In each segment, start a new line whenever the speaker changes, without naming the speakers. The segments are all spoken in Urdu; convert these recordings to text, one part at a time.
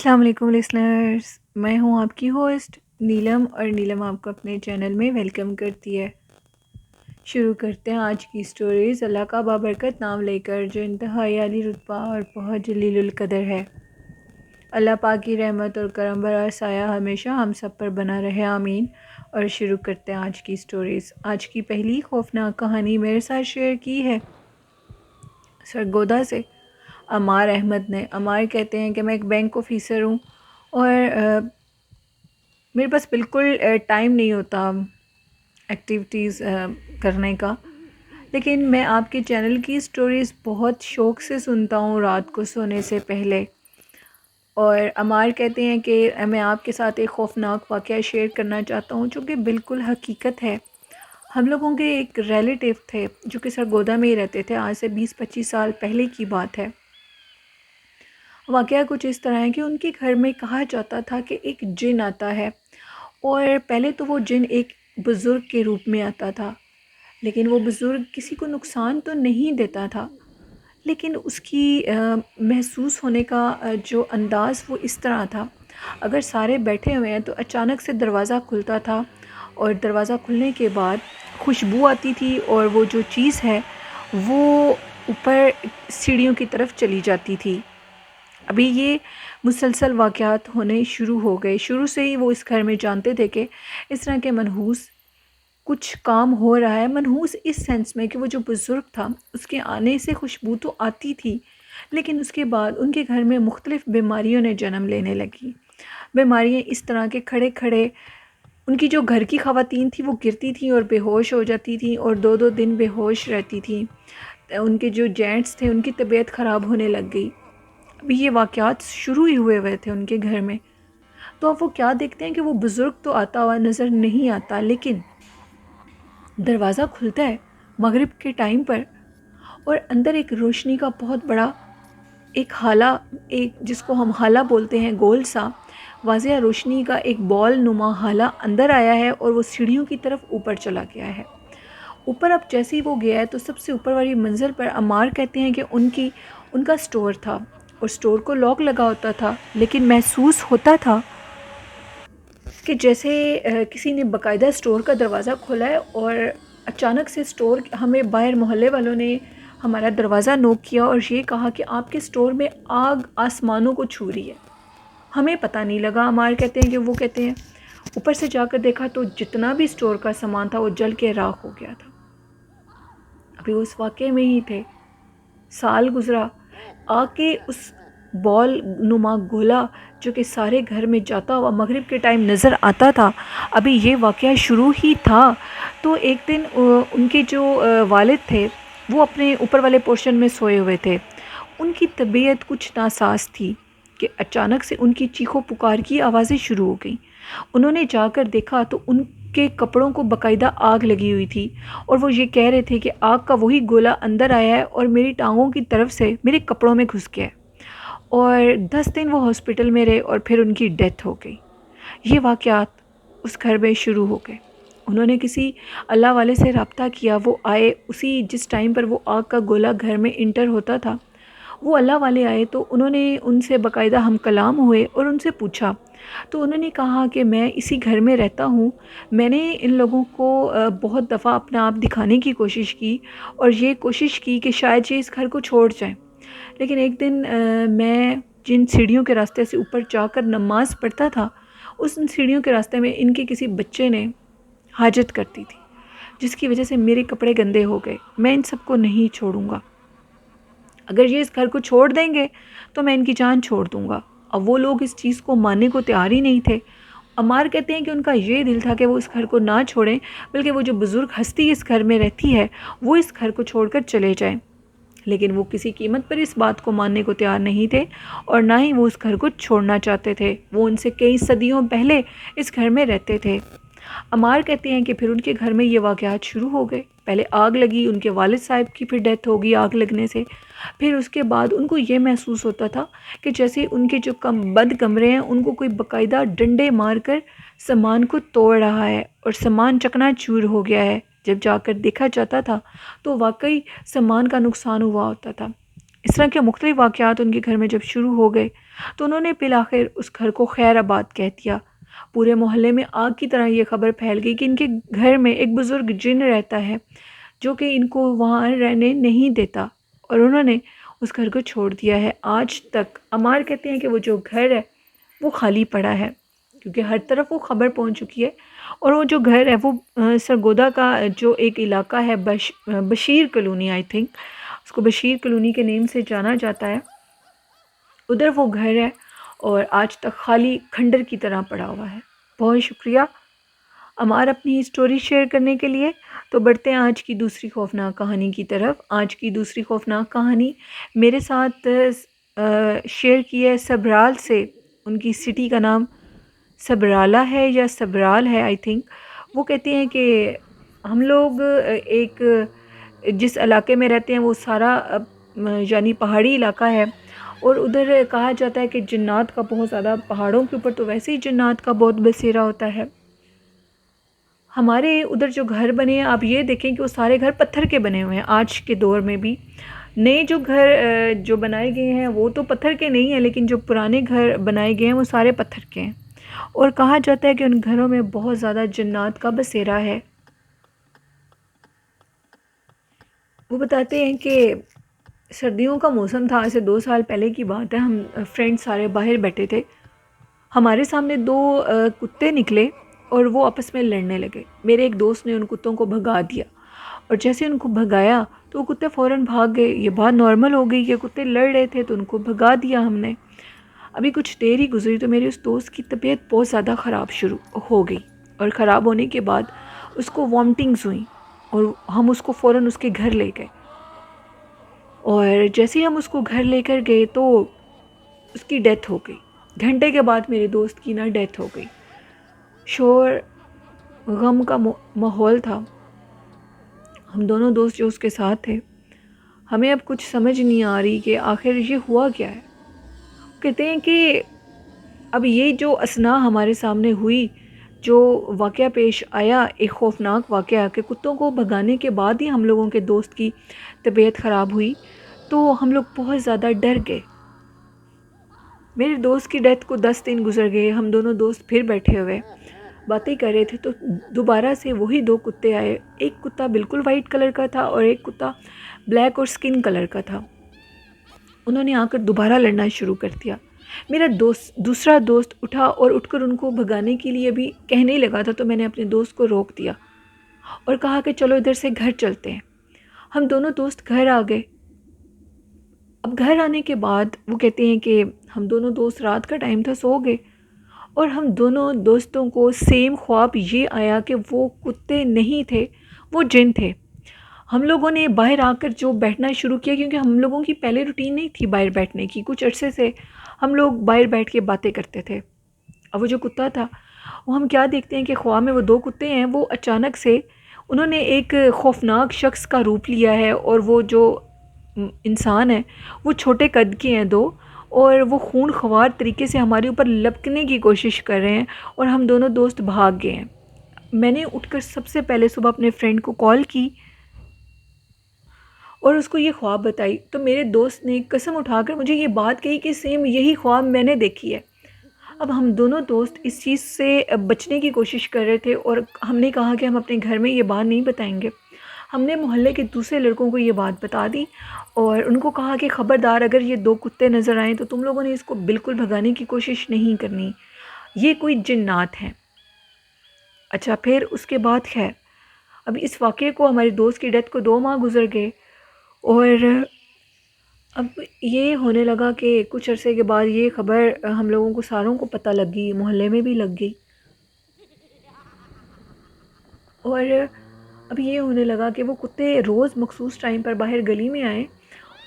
السلام علیکم لسنرز، میں ہوں آپ کی ہوسٹ نیلم، اور نیلم آپ کو اپنے چینل میں ویلکم کرتی ہے۔ شروع کرتے ہیں آج کی سٹوریز اللہ کا بابرکت نام لے کر، جو انتہائی عالی رتبہ اور بہت جلیل القدر ہے۔ اللہ پاک کی رحمت اور کرم بھرا سایہ ہمیشہ ہم سب پر بنا رہے، آمین۔ اور شروع کرتے ہیں آج کی سٹوریز۔ آج کی پہلی خوفناک کہانی میرے ساتھ شیئر کی ہے سرگودا سے عمار احمد نے۔ عمار کہتے ہیں کہ میں ایک بینک آفیسر ہوں اور میرے پاس بالکل ٹائم نہیں ہوتا ایکٹیویٹیز کرنے کا، لیکن میں آپ کے چینل کی سٹوریز بہت شوق سے سنتا ہوں رات کو سونے سے پہلے۔ اور عمار کہتے ہیں کہ میں آپ کے ساتھ ایک خوفناک واقعہ شیئر کرنا چاہتا ہوں جو کہ بالکل حقیقت ہے۔ ہم لوگوں کے ایک ریلیٹیو تھے جو کہ سرگودا میں ہی رہتے تھے، آج سے 20-25 سال پہلے کی بات ہے۔ واقعہ کچھ اس طرح ہے کہ ان کے گھر میں کہا جاتا تھا کہ ایک جن آتا ہے، اور پہلے تو وہ جن ایک بزرگ کے روپ میں آتا تھا، لیکن وہ بزرگ کسی کو نقصان تو نہیں دیتا تھا، لیکن اس کی محسوس ہونے کا جو انداز وہ اس طرح تھا، اگر سارے بیٹھے ہوئے ہیں تو اچانک سے دروازہ کھلتا تھا، اور دروازہ کھلنے کے بعد خوشبو آتی تھی، اور وہ جو چیز ہے وہ اوپر سیڑھیوں کی طرف چلی جاتی تھی۔ ابھی یہ مسلسل واقعات ہونے شروع ہو گئے، شروع سے ہی وہ اس گھر میں جانتے تھے کہ اس طرح کے منحوس کچھ کام ہو رہا ہے۔ منحوس اس سینس میں کہ وہ جو بزرگ تھا اس کے آنے سے خوشبو تو آتی تھی، لیکن اس کے بعد ان کے گھر میں مختلف بیماریوں نے جنم لینے لگی۔ بیماریاں اس طرح کے کھڑے کھڑے ان کی جو گھر کی خواتین تھیں وہ گرتی تھیں اور بے ہوش ہو جاتی تھیں، اور 2-2 دن بے ہوش رہتی تھیں۔ ان کے جو جینٹس تھے ان کی طبیعت خراب ہونے لگ گئی۔ ابھی یہ واقعات شروع ہی ہوئے تھے ان کے گھر میں، تو اب وہ کیا دیکھتے ہیں کہ وہ بزرگ تو آتا ہوا نظر نہیں آتا، لیکن دروازہ کھلتا ہے مغرب کے ٹائم پر، اور اندر ایک روشنی کا بہت بڑا ایک ہالہ، ایک جس کو ہم ہالہ بولتے ہیں، گول سا واضح روشنی کا ایک بال نما ہالہ اندر آیا ہے، اور وہ سیڑھیوں کی طرف اوپر چلا گیا ہے۔ اوپر اب جیسے ہی وہ گیا ہے تو سب سے اوپر والی منزل پر عمار کہتے ہیں کہ ان کا سٹور تھا، اور سٹور کو لاک لگا ہوتا تھا، لیکن محسوس ہوتا تھا کہ جیسے کسی نے باقاعدہ سٹور کا دروازہ کھولا ہے، اور اچانک سے سٹور ہمیں باہر محلے والوں نے ہمارا دروازہ نوک کیا اور یہ کہا کہ آپ کے سٹور میں آگ آسمانوں کو چھو رہی ہے۔ ہمیں پتہ نہیں لگا، عمار کہتے ہیں کہ وہ کہتے ہیں اوپر سے جا کر دیکھا تو جتنا بھی سٹور کا سامان تھا وہ جل کے راکھ ہو گیا تھا۔ ابھی اس واقعے میں ہی تھے، سال گزرا، آگ کے اس بال نما گولا جو کہ سارے گھر میں جاتا ہوا مغرب کے ٹائم نظر آتا تھا، ابھی یہ واقعہ شروع ہی تھا۔ تو ایک دن ان کے جو والد تھے وہ اپنے اوپر والے پورشن میں سوئے ہوئے تھے، ان کی طبیعت کچھ ناساز تھی کہ اچانک سے ان کی چیخو پکار کی آوازیں شروع ہو گئیں۔ انہوں نے جا کر دیکھا تو ان کے کپڑوں کو باقاعدہ آگ لگی ہوئی تھی، اور وہ یہ کہہ رہے تھے کہ آگ کا وہی گولا اندر آیا ہے اور میری ٹانگوں کی طرف سے میرے کپڑوں میں گھس گیا ہے، اور 10 دن وہ ہاسپٹل میں رہے اور پھر ان کی ڈیتھ ہو گئی۔ یہ واقعات اس گھر میں شروع ہو گئے۔ انہوں نے کسی اللہ والے سے رابطہ کیا، وہ آئے اسی جس ٹائم پر وہ آگ کا گولا گھر میں انٹر ہوتا تھا، وہ اللہ والے آئے تو انہوں نے ان سے باقاعدہ ہم کلام ہوئے اور ان سے پوچھا، تو انہوں نے کہا کہ میں اسی گھر میں رہتا ہوں، میں نے ان لوگوں کو بہت دفعہ اپنا آپ دکھانے کی کوشش کی اور یہ کوشش کی کہ شاید یہ اس گھر کو چھوڑ جائیں، لیکن ایک دن میں جن سیڑھیوں کے راستے سے اوپر جا کر نماز پڑھتا تھا، اس سیڑھیوں کے راستے میں ان کے کسی بچے نے حاجت کرتی تھی، جس کی وجہ سے میرے کپڑے گندے ہو گئے۔ میں ان سب کو نہیں چھوڑوں گا، اگر یہ اس گھر کو چھوڑ دیں گے تو میں ان کی جان چھوڑ دوں گا۔ اب وہ لوگ اس چیز کو ماننے کو تیار ہی نہیں تھے۔ عمار کہتے ہیں کہ ان کا یہ دل تھا کہ وہ اس گھر کو نہ چھوڑیں، بلکہ وہ جو بزرگ ہستی اس گھر میں رہتی ہے وہ اس گھر کو چھوڑ کر چلے جائیں، لیکن وہ کسی قیمت پر اس بات کو ماننے کو تیار نہیں تھے، اور نہ ہی وہ اس گھر کو چھوڑنا چاہتے تھے۔ وہ ان سے کئی صدیوں پہلے اس گھر میں رہتے تھے۔ عمار کہتے ہیں کہ پھر ان کے گھر میں یہ واقعات شروع ہو گئے۔ پہلے آگ لگی، ان کے والد صاحب کی پھر ڈیتھ ہوگی آگ لگنے سے، پھر اس کے بعد ان کو یہ محسوس ہوتا تھا کہ جیسے ان کے جو بند کمرے ہیں ان کو کوئی باقاعدہ ڈنڈے مار کر سامان کو توڑ رہا ہے، اور سامان چکنا چور ہو گیا ہے۔ جب جا کر دیکھا جاتا تھا تو واقعی سامان کا نقصان ہوا ہوتا تھا۔ اس طرح کے مختلف واقعات ان کے گھر میں جب شروع ہو گئے تو انہوں نے بالآخر اس گھر کو خیر آباد کہہ دیا۔ پورے محلے میں آگ کی طرح یہ خبر پھیل گئی کہ ان کے گھر میں ایک بزرگ جن رہتا ہے جو کہ ان کو وہاں رہنے نہیں دیتا، اور انہوں نے اس گھر کو چھوڑ دیا ہے۔ آج تک عمار کہتے ہیں کہ وہ جو گھر ہے وہ خالی پڑا ہے، کیونکہ ہر طرف وہ خبر پہنچ چکی ہے، اور وہ جو گھر ہے وہ سرگودا کا جو ایک علاقہ ہے، بشیر کالونی، آئی تھنک اس کو بشیر کالونی کے نیم سے جانا جاتا ہے، ادھر وہ گھر ہے اور آج تک خالی کھنڈر کی طرح پڑا ہوا ہے۔ بہت شکریہ عمار اپنی اسٹوری شیئر کرنے کے لیے۔ تو بڑھتے ہیں آج کی دوسری خوفناک کہانی کی طرف۔ آج کی دوسری خوفناک کہانی میرے ساتھ شیئر کی ہے سبرال سے۔ ان کی سٹی کا نام سبرالہ ہے یا سبرال ہے، آئی تھنک۔ وہ کہتے ہیں کہ ہم لوگ ایک جس علاقے میں رہتے ہیں وہ سارا یعنی پہاڑی علاقہ ہے، اور ادھر کہا جاتا ہے کہ جنات کا بہت زیادہ، پہاڑوں کے اوپر تو ویسے ہی جنات کا بہت بسیرا ہوتا ہے۔ ہمارے ادھر جو گھر بنے ہیں آپ یہ دیکھیں کہ وہ سارے گھر پتھر کے بنے ہوئے ہیں۔ آج کے دور میں بھی نئے جو گھر جو بنائے گئے ہیں وہ تو پتھر کے نہیں ہیں، لیکن جو پرانے گھر بنائے گئے ہیں وہ سارے پتھر کے ہیں، اور کہا جاتا ہے کہ ان گھروں میں بہت زیادہ جنات کا بسیرا ہے۔ وہ بتاتے ہیں کہ سردیوں کا موسم تھا، ایسے 2 سال پہلے کی بات ہے، ہم فرینڈ سارے باہر بیٹھے تھے، ہمارے سامنے 2 کتے نکلے اور وہ آپس میں لڑنے لگے۔ میرے ایک دوست نے ان کتوں کو بھگا دیا، اور جیسے ان کو بھگایا تو وہ کتے فوراً بھاگ گئے۔ یہ بات نارمل ہو گئی کہ کتے لڑ رہے تھے تو ان کو بھگا دیا ہم نے۔ ابھی کچھ دیر ہی گزری تو میرے اس دوست کی طبیعت بہت زیادہ خراب شروع ہو گئی، اور خراب ہونے کے بعد اس کو وامٹنگز ہوئیں، اور ہم اس کو فوراً اس کے گھر لے گئے، اور جیسے ہی ہم اس کو گھر لے کر گئے تو اس کی ڈیتھ ہو گئی۔ گھنٹے کے بعد میرے دوست کی ڈیتھ ہو گئی۔ شور غم کا ماحول تھا۔ ہم دونوں دوست جو اس کے ساتھ تھے، ہمیں اب کچھ سمجھ نہیں آ رہی کہ آخر یہ ہوا کیا ہے۔ کہتے ہیں کہ اب یہ جو اثنا ہمارے سامنے ہوئی، جو واقعہ پیش آیا، ایک خوفناک واقعہ کہ کتوں کو بھگانے کے بعد ہی ہم لوگوں کے دوست کی طبیعت خراب ہوئی، تو ہم لوگ بہت زیادہ ڈر گئے۔ میرے دوست کی ڈیتھ کو 10 دن گزر گئے، ہم دونوں دوست پھر بیٹھے ہوئے باتیں کر رہے تھے تو دوبارہ سے وہی 2 کتے آئے۔ ایک کتا بالکل وائٹ کلر کا تھا اور ایک کتا بلیک اور سکن کلر کا تھا۔ انہوں نے آ کر دوبارہ لڑنا شروع کر دیا۔ میرا دوسرا دوست اٹھا اور اٹھ کر ان کو بھگانے کے لیے بھی کہنے لگا تھا، تو میں نے اپنے دوست کو روک دیا اور کہا کہ چلو ادھر سے گھر چلتے ہیں۔ ہم دونوں دوست گھر آ گئے۔ اب گھر آنے کے بعد وہ کہتے ہیں کہ ہم دونوں دوست، رات کا ٹائم تھا، سو گئے، اور ہم دونوں دوستوں کو سیم خواب یہ آیا کہ وہ کتے نہیں تھے، وہ جن تھے۔ ہم لوگوں نے باہر آ کر جو بیٹھنا شروع کیا، کیونکہ ہم لوگوں کی پہلے روٹین نہیں تھی باہر بیٹھنے کی، کچھ عرصے سے ہم لوگ باہر بیٹھ کے باتیں کرتے تھے۔ اب وہ جو کتا تھا، وہ ہم کیا دیکھتے ہیں کہ خواب میں وہ 2 کتے ہیں، وہ اچانک سے انہوں نے ایک خوفناک شخص کا روپ لیا ہے، اور وہ جو انسان ہے وہ چھوٹے قد کے ہیں 2، اور وہ خون خوار طریقے سے ہمارے اوپر لپکنے کی کوشش کر رہے ہیں، اور ہم دونوں دوست بھاگ گئے ہیں۔ میں نے اٹھ کر سب سے پہلے صبح اپنے فرینڈ کو کال کی اور اس کو یہ خواب بتائی، تو میرے دوست نے قسم اٹھا کر مجھے یہ بات کہی کہ سیم یہی خواب میں نے دیکھی ہے۔ اب ہم دونوں دوست اس چیز سے بچنے کی کوشش کر رہے تھے، اور ہم نے کہا کہ ہم اپنے گھر میں یہ بات نہیں بتائیں گے۔ ہم نے محلے کے دوسرے لڑکوں کو یہ بات بتا دی، اور ان کو کہا کہ خبردار اگر یہ 2 کتے نظر آئیں تو تم لوگوں نے اس کو بالکل بھگانے کی کوشش نہیں کرنی، یہ کوئی جنات ہیں۔ اچھا، پھر اس کے بعد خیر، اب اس واقعے کو، ہمارے دوست کی ڈیتھ کو 2 ماہ گزر گئے، اور اب یہ ہونے لگا کہ کچھ عرصے کے بعد یہ خبر ہم لوگوں کو ساروں کو پتہ لگ گئی، محلے میں بھی لگ گئی، اور اب یہ ہونے لگا کہ وہ کتے روز مخصوص ٹائم پر باہر گلی میں آئیں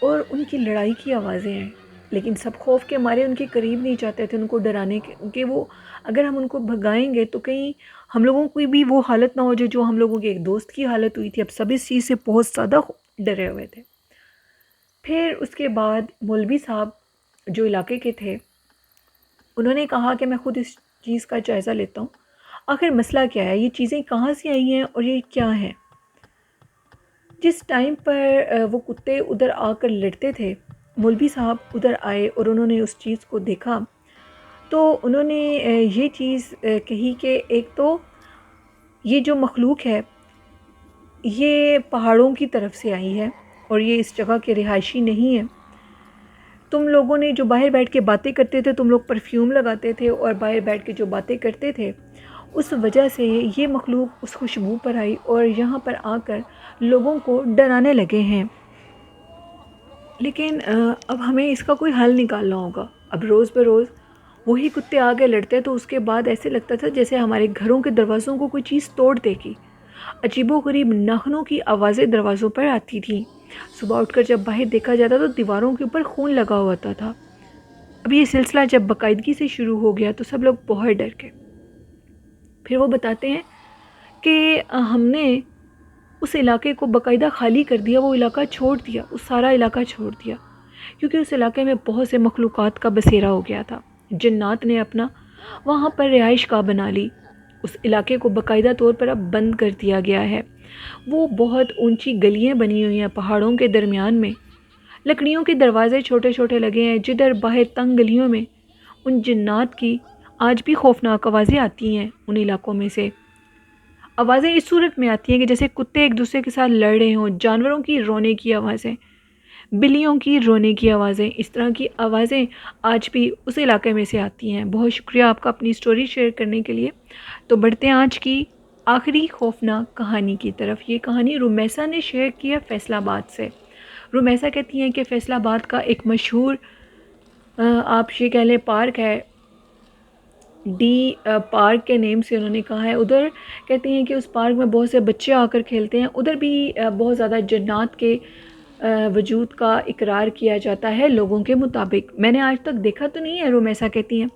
اور ان کی لڑائی کی آوازیں آئیں، لیکن سب خوف کے مارے ان کے قریب نہیں جاتے تھے، ان کو ڈرانے کے کہ وہ اگر ہم ان کو بھگائیں گے تو کہیں ہم لوگوں کی بھی وہ حالت نہ ہو جائے جو ہم لوگوں کے ایک دوست کی حالت ہوئی تھی۔ اب سب اس چیز سے بہت زیادہ ڈرے ہوئے تھے۔ پھر اس کے بعد مولوی صاحب جو علاقے کے تھے، انہوں نے کہا کہ میں خود اس چیز کا جائزہ لیتا ہوں، آخر مسئلہ کیا ہے، یہ چیزیں کہاں سے آئی ہیں اور یہ کیا ہے۔ جس ٹائم پر وہ کتے ادھر آ کر لڑتے تھے، مولوی صاحب ادھر آئے اور انہوں نے اس چیز کو دیکھا، تو انہوں نے یہ چیز کہی کہ ایک تو یہ جو مخلوق ہے یہ پہاڑوں کی طرف سے آئی ہے اور یہ اس جگہ کے رہائشی نہیں ہے۔ تم لوگوں نے جو باہر بیٹھ کے باتیں کرتے تھے، تم لوگ پرفیوم لگاتے تھے اور باہر بیٹھ کے جو باتیں کرتے تھے، اس وجہ سے یہ مخلوق اس خوشبو پر آئی اور یہاں پر آ کر لوگوں کو ڈرانے لگے ہیں۔ لیکن اب ہمیں اس کا کوئی حل نکالنا ہوگا۔ اب روز بروز وہی کتے آگے لڑتے تو اس کے بعد ایسے لگتا تھا جیسے ہمارے گھروں کے دروازوں کو کوئی چیز توڑ دے گی۔ عجیب و غریب ناخنوں کی آوازیں دروازوں پر آتی تھیں۔ صبح اٹھ کر جب باہر دیکھا جاتا تو دیواروں کے اوپر خون لگا ہوا تھا۔ اب یہ سلسلہ جب باقاعدگی سے شروع ہو گیا تو سب لوگ بہت ڈر گئے۔ پھر وہ بتاتے ہیں کہ ہم نے اس علاقے کو باقاعدہ خالی کر دیا، وہ علاقہ چھوڑ دیا، اس سارا علاقہ چھوڑ دیا، کیونکہ اس علاقے میں بہت سے مخلوقات کا بسیرا ہو گیا تھا۔ جنات نے اپنا وہاں پر رہائش گاہ بنا لی۔ اس علاقے کو باقاعدہ طور پر اب بند کر دیا گیا ہے۔ وہ بہت اونچی گلیاں بنی ہوئی ہیں پہاڑوں کے درمیان میں، لکڑیوں کے دروازے چھوٹے چھوٹے لگے ہیں، جدھر باہر تنگ گلیوں میں ان جنات کی آج بھی خوفناک آوازیں آتی ہیں۔ ان علاقوں میں سے آوازیں اس صورت میں آتی ہیں کہ جیسے کتے ایک دوسرے کے ساتھ لڑ رہے ہوں، جانوروں کی رونے کی آوازیں، بلیوں کی رونے کی آوازیں، اس طرح کی آوازیں آج بھی اس علاقے میں سے آتی ہیں۔ بہت شکریہ آپ کا اپنی سٹوری شیئر کرنے کے لیے۔ تو بڑھتے ہیں آج کی آخری خوفناک کہانی کی طرف۔ یہ کہانی رمیسا نے شیئر کی ہے فیصل آباد سے۔ رمیسا کہتی ہیں کہ فیصل آباد کا ایک مشہور آپ یہ کہہ لیں پارک ہے، ڈی پارک کے نیم سے انہوں نے کہا ہے۔ ادھر کہتے ہیں کہ اس پارک میں بہت سے بچے آ کر کھیلتے ہیں، ادھر بھی بہت زیادہ جنات کے وجود کا اقرار کیا جاتا ہے لوگوں کے مطابق۔ میں نے آج تک دیکھا تو نہیں ہے، رمیسا کہتی ہیں۔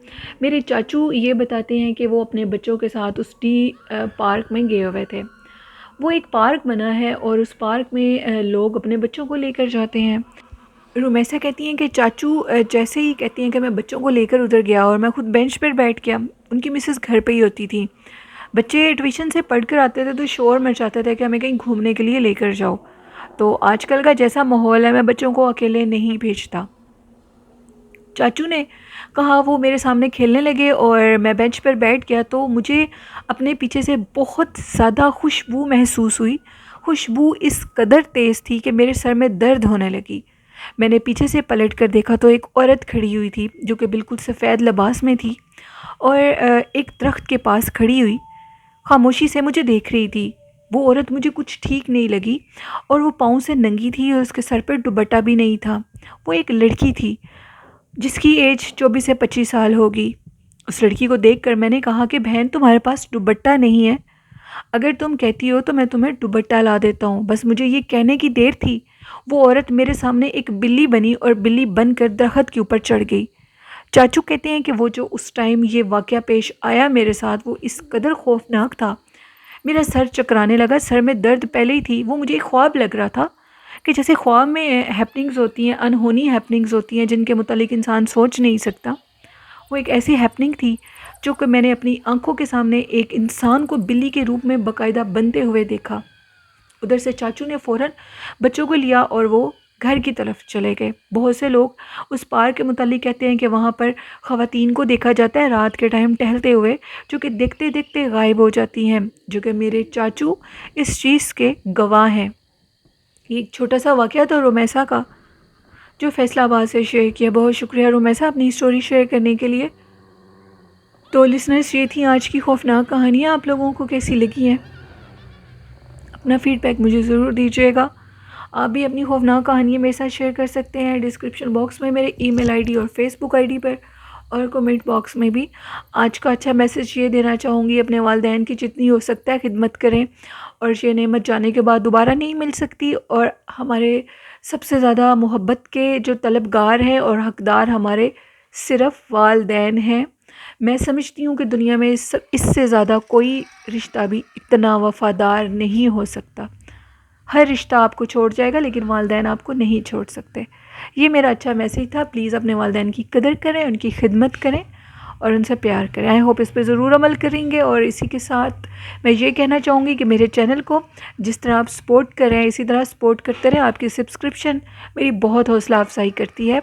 میرے چاچو یہ بتاتے ہیں کہ وہ اپنے بچوں کے ساتھ اس ڈی پارک میں گئے ہوئے تھے۔ وہ ایک پارک بنا ہے اور اس پارک میں لوگ اپنے بچوں کو لے کر جاتے ہیں۔ رمیسا کہتی ہیں کہ چاچو جیسے ہی کہتی ہیں کہ میں بچوں کو لے کر ادھر گیا اور میں خود بینچ پر بیٹھ گیا، ان کی مسز گھر پہ ہی ہوتی تھی۔ بچے ٹیوشن سے پڑھ کر آتے تھے تو شور مچاتے تھے کہ ہمیں کہیں گھومنے کے لیے لے کر جاؤ۔ تو آج کل کا جیسا ماحول ہے میں بچوں کو اکیلے نہیں بھیجتا۔ چاچو نے کہا وہ میرے سامنے کھیلنے لگے اور میں بینچ پر بیٹھ گیا تو مجھے اپنے پیچھے سے بہت زیادہ خوشبو محسوس ہوئی۔ خوشبو اس قدر تیز تھی کہ میرے سر میں درد ہونے لگی۔ میں نے پیچھے سے پلٹ کر دیکھا تو ایک عورت کھڑی ہوئی تھی جو کہ بالکل سفید لباس میں تھی اور ایک درخت کے پاس کھڑی ہوئی خاموشی سے مجھے دیکھ رہی تھی۔ وہ عورت مجھے کچھ ٹھیک نہیں لگی اور وہ پاؤں سے ننگی تھی اور اس کے سر پر دوپٹہ بھی نہیں تھا۔ وہ ایک لڑکی تھی جس کی ایج 24 سے 25 سال ہوگی۔ اس لڑکی کو دیکھ کر میں نے کہا کہ بہن تمہارے پاس دوپٹہ نہیں ہے؟ اگر تم کہتی ہو تو میں تمہیں دوپٹہ لا دیتا ہوں، بس مجھے یہ کہنے کی دیر تھی۔ وہ عورت میرے سامنے ایک بلی بنی اور بلی بن کر درخت کے اوپر چڑھ گئی۔ چاچو کہتے ہیں کہ وہ جو اس ٹائم یہ واقعہ پیش آیا میرے ساتھ وہ اس قدر خوفناک تھا، میرا سر چکرانے لگا، سر میں درد پہلے ہی تھی۔ وہ مجھے ایک خواب لگ رہا تھا کہ جیسے خواب میں ہیپننگز ہوتی ہیں، انہونی ہیپننگز ہوتی ہیں جن کے متعلق انسان سوچ نہیں سکتا، وہ ایک ایسی ہیپننگ تھی جو کہ میں نے اپنی آنکھوں کے سامنے ایک انسان کو بلی کے روپ میں باقاعدہ بنتے ہوئے دیکھا۔ ادھر سے چاچو نے فوراً بچوں کو لیا اور وہ گھر کی طرف چلے گئے۔ بہت سے لوگ اس پارک کے متعلق کہتے ہیں کہ وہاں پر خواتین کو دیکھا جاتا ہے رات کے ٹائم ٹہلتے ہوئے، جو کہ دیکھتے دیکھتے غائب ہو جاتی ہیں، جو کہ میرے چاچو اس چیز کے گواہ ہیں۔ یہ ایک چھوٹا سا واقعہ تھا رمیسا کا جو فیصل آباد سے شیئر کیا۔ بہت شکریہ رمیسا اپنی اسٹوری شیئر کرنے کے لیے۔ تو لسنرز یہ تھیں آج کی خوفناک کہانیاں، آپ لوگوں کو کیسی لگی ہیں؟ اپنا فیڈ بیک مجھے ضرور دیجیے گا۔ آپ بھی اپنی خوفناک کہانیاں میرے ساتھ شیئر کر سکتے ہیں ڈسکرپشن باکس میں میرے ای میل آئی ڈی اور فیس بک آئی ڈی پر، اور کومنٹ باکس میں بھی۔ آج کا اچھا میسج یہ دینا چاہوں گی، اپنے والدین کی جتنی ہو سکتا ہے خدمت کریں، اور یہ نعمت جانے کے بعد دوبارہ نہیں مل سکتی، اور ہمارے سب سے زیادہ محبت کے جو طلبگار ہیں اور حقدار ہمارے صرف والدین ہیں۔ میں سمجھتی ہوں کہ دنیا میں اس سے زیادہ کوئی رشتہ بھی اتنا وفادار نہیں ہو سکتا۔ ہر رشتہ آپ کو چھوڑ جائے گا لیکن والدین آپ کو نہیں چھوڑ سکتے۔ یہ میرا اچھا میسیج تھا، پلیز اپنے والدین کی قدر کریں، ان کی خدمت کریں، اور ان سے پیار کریں. آئی ہوپ اس پہ ضرور عمل کریں گے. اور اسی کے ساتھ میں یہ کہنا چاہوں گی کہ میرے چینل کو جس طرح آپ سپورٹ کر رہے ہیں اسی طرح سپورٹ کرتے رہیں. آپ کی سبسکرپشن میری بہت حوصلہ افزائی کرتی ہے.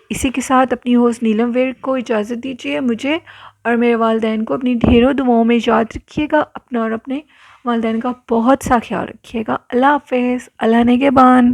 اسی کے ساتھ اپنی ہوسٹ نیلم ویر کو اجازت دیجیے. مجھے اور میرے والدین کو اپنی ڈھیروں دعاؤں میں یاد رکھیے گا. اپنا اور اپنے والدین کا بہت سا خیال رکھیے گا. اللہ حافظ. اللہ نگہبان.